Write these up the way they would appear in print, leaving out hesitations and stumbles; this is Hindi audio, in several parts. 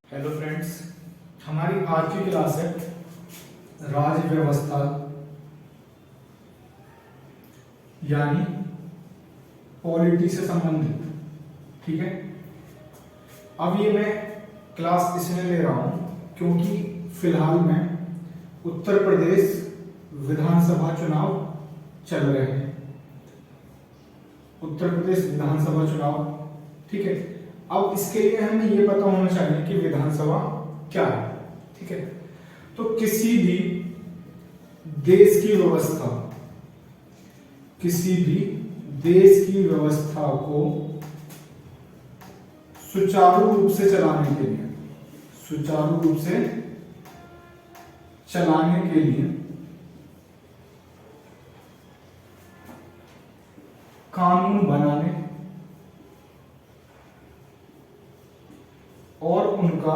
हेलो फ्रेंड्स, हमारी आज की क्लास है राज्य व्यवस्था यानी पॉलिटी से संबंधित। ठीक है, अब ये मैं क्लास इसमें ले रहा हूं क्योंकि फिलहाल में उत्तर प्रदेश विधानसभा चुनाव चल रहे हैं। उत्तर प्रदेश विधानसभा चुनाव, ठीक है। अब इसके लिए हमें ये पता होना चाहिए कि विधानसभा क्या है। ठीक है, तो किसी भी देश की व्यवस्था, किसी भी देश की व्यवस्था को सुचारू रूप से चलाने के लिए, सुचारू रूप से चलाने के लिए कानून बनाने और उनका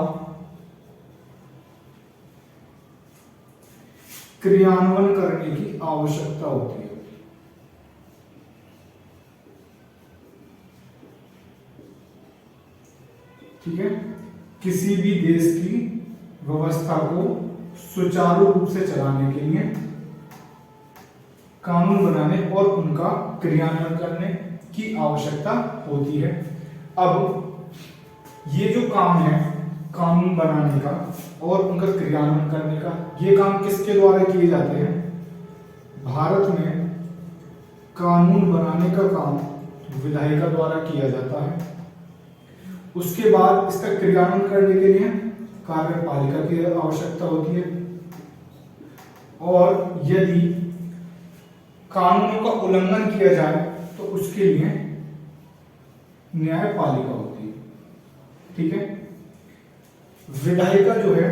क्रियान्वयन करने की आवश्यकता होती है। ठीक है, किसी भी देश की व्यवस्था को सुचारू रूप से चलाने के लिए कानून बनाने और उनका क्रियान्वयन करने की आवश्यकता होती है। अब ये जो काम है कानून बनाने का और उनका क्रियान्वयन करने का, ये काम किसके द्वारा किए जाते हैं? भारत में कानून बनाने का काम विधायिका द्वारा किया जाता है। उसके बाद इसका क्रियान्वयन करने के लिए कार्यपालिका की आवश्यकता होती है और यदि कानूनों का उल्लंघन किया जाए तो उसके लिए न्यायपालिका होती है। ठीक है, विधायिका जो है,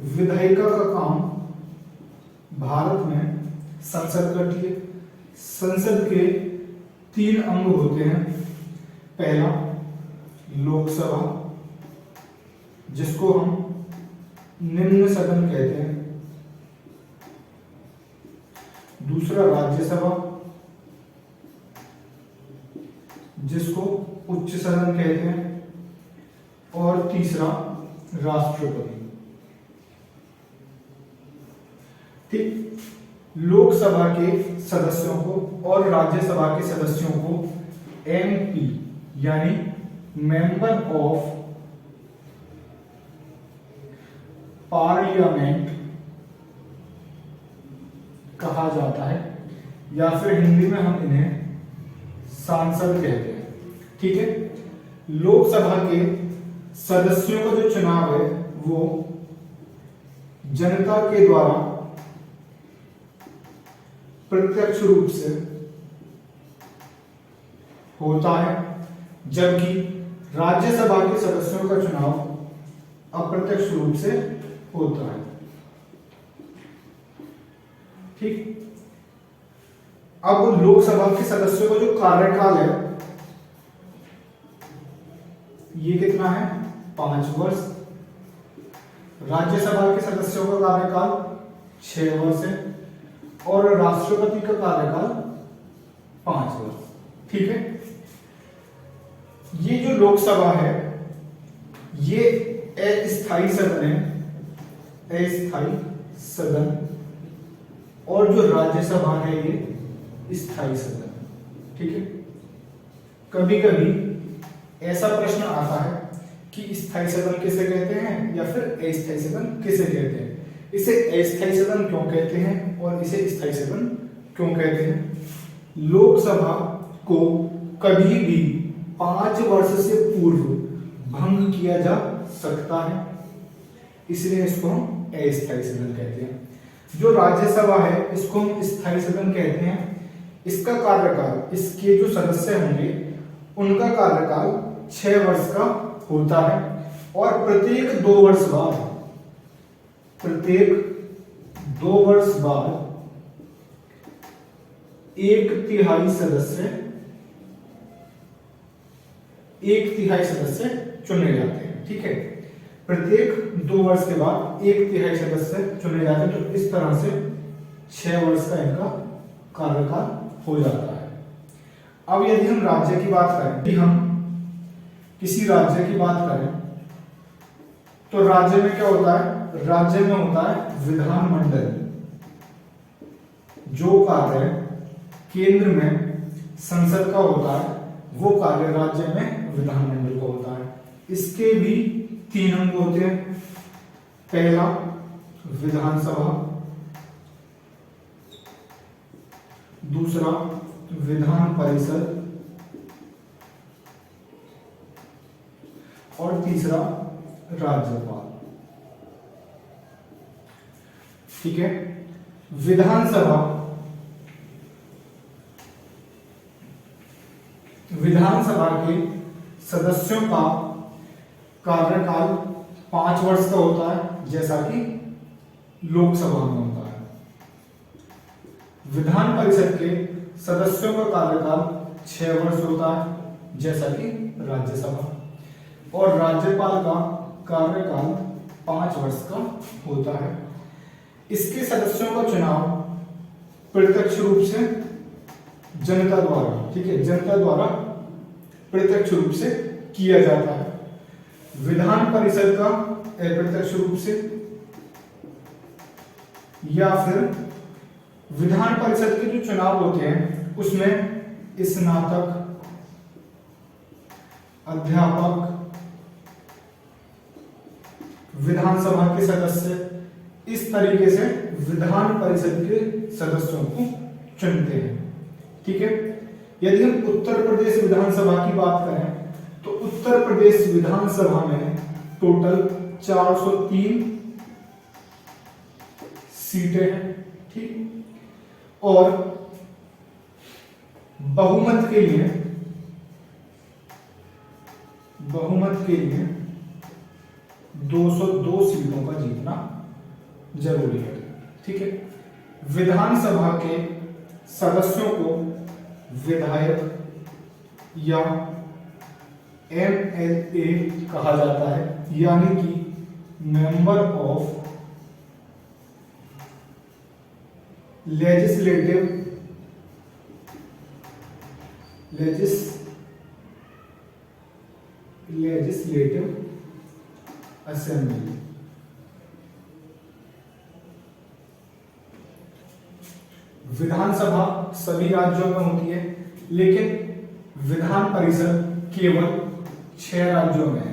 विधायिका का काम भारत में संसद करती है। संसद के 3 अंग होते हैं। पहला लोकसभा, जिसको हम निम्न सदन कहते हैं। दूसरा राज्यसभा, जिसको उच्च सदन कहते हैं। और तीसरा राष्ट्रपति। ठीक, लोकसभा के सदस्यों को और राज्यसभा के सदस्यों को एमपी यानी मेंबर ऑफ पार्लियामेंट कहा जाता है या फिर हिंदी में हम इन्हें सांसद कहते हैं। ठीक है, लोकसभा के सदस्यों का जो चुनाव है वो जनता के द्वारा प्रत्यक्ष रूप से होता है, जबकि राज्यसभा के सदस्यों का चुनाव अप्रत्यक्ष रूप से होता है। ठीक, अब लोकसभा के सदस्यों का जो कार्यकाल है ये कितना है? 5 वर्ष। राज्यसभा के सदस्यों का कार्यकाल 6 वर्ष है और राष्ट्रपति का कार्यकाल 5 वर्ष। ठीक है, ये जो लोकसभा है ये अस्थायी सदन है, अस्थायी सदन, और जो राज्यसभा है ये स्थायी सदन। ठीक है, कभी कभी ऐसा प्रश्न आता है कि स्थायी सदन किसे कहते हैं या फिर अस्थायी सदन किसे कहते हैं, इसे अस्थायी सदन क्यों कहते हैं और इसे स्थायी सदन क्यों कहते हैं। लोकसभा को कभी भी 5 वर्ष से पूर्व भंग किया जा सकता है, इसलिए इसको हम अस्थायी सदन कहते हैं। जो राज्यसभा है इसको हम स्थायी सदन कहते हैं। इसका कार्यकाल, इसके जो सदस्य होंगे उनका कार्यकाल 6 वर्ष का होता है और प्रत्येक 2 वर्ष बाद, प्रत्येक 2 वर्ष बाद 1/3 सदस्य, 1/3 सदस्य चुने जाते हैं। ठीक है, प्रत्येक 2 वर्ष के बाद 1/3 सदस्य चुने जाते हैं। तो इस तरह से 6 वर्ष का इनका कार्यकाल हो जाता है। अब यदि हम राज्य की बात करें, यदि हम किसी राज्य की बात करें तो राज्य में क्या होता है? राज्य में होता है विधानमंडल। जो कार्य केंद्र में संसद का होता है वो कार्य राज्य में विधानमंडल का होता है। इसके भी 3 अंग होते हैं। पहला विधानसभा, दूसरा विधान परिषद और तीसरा राज्यपाल। ठीक है। विधानसभा के सदस्यों का कार्यकाल 5 वर्ष का होता है, जैसा कि लोकसभा में होता है। विधान परिषद के सदस्यों का कार्यकाल 6 वर्ष होता है, जैसा कि राज्यसभा। और राज्यपाल का कार्यकाल 5 वर्ष का होता है। इसके सदस्यों का चुनाव प्रत्यक्ष रूप से जनता द्वारा, ठीक है, जनता द्वारा प्रत्यक्ष रूप से किया जाता है। विधान परिषद का अप्रत्यक्ष रूप से, या फिर विधान परिषद के जो चुनाव होते हैं उसमें स्नातक, अध्यापक, विधानसभा के सदस्य, इस तरीके से विधान परिषद के सदस्यों को चुनते हैं। ठीक है। यदि हम उत्तर प्रदेश विधानसभा की बात करें तो उत्तर प्रदेश विधानसभा में टोटल 403 सीटें हैं। ठीक। और बहुमत के लिए 202 सीटों का जीतना जरूरी है। ठीक है। विधानसभा के सदस्यों को विधायक या MLA कहा जाता है, यानी कि मेंबर ऑफ लेजिस्लेटिव असेंबली। विधानसभा सभी राज्यों में होती है, लेकिन विधान परिषद केवल 6 राज्यों में है।